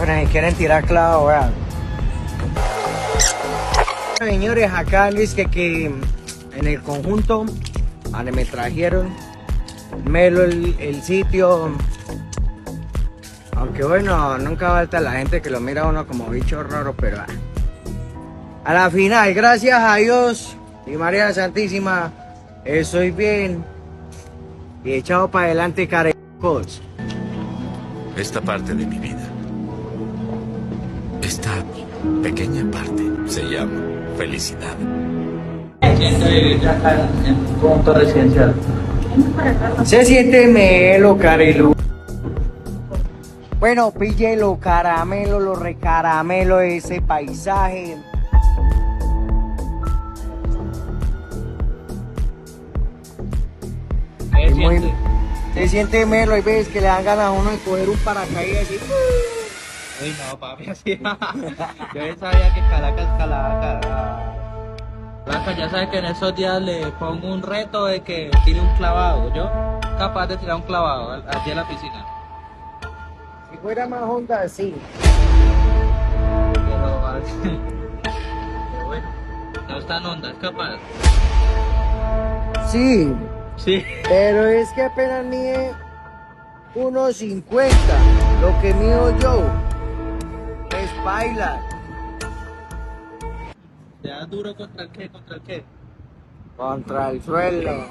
pero ni quieren tirar clavo, vean. Señores, acá Luis que en el conjunto donde me trajeron Melo el sitio, aunque bueno, nunca falta la gente que lo mira a uno como bicho raro, pero a la final, gracias a Dios y María Santísima, estoy bien y echado para adelante, carejos. Esta parte de mi vida, esta pequeña parte, se llama felicidad. Siento vivir ya acá en un punto residencial. Se siente Melo, Carelo. Bueno, pille lo caramelo, lo recaramelo de ese paisaje. Se siente Melo, hay veces que le dan ganas a uno de coger un paracaídas y... Uy, no, papi, así. Yo bien sabía que Caracas, Caracas, ya sabes que en esos días le pongo un reto de que tire un clavado. Yo capaz de tirar un clavado allí en la piscina. Si fuera más honda, sí. Pero bueno, no es tan onda, es capaz. Sí, Sí. pero es que apenas mide 1.50, lo que mido yo. Es baila. ¿Te das duro contra el qué? ¿Contra el qué? Contra el suelo.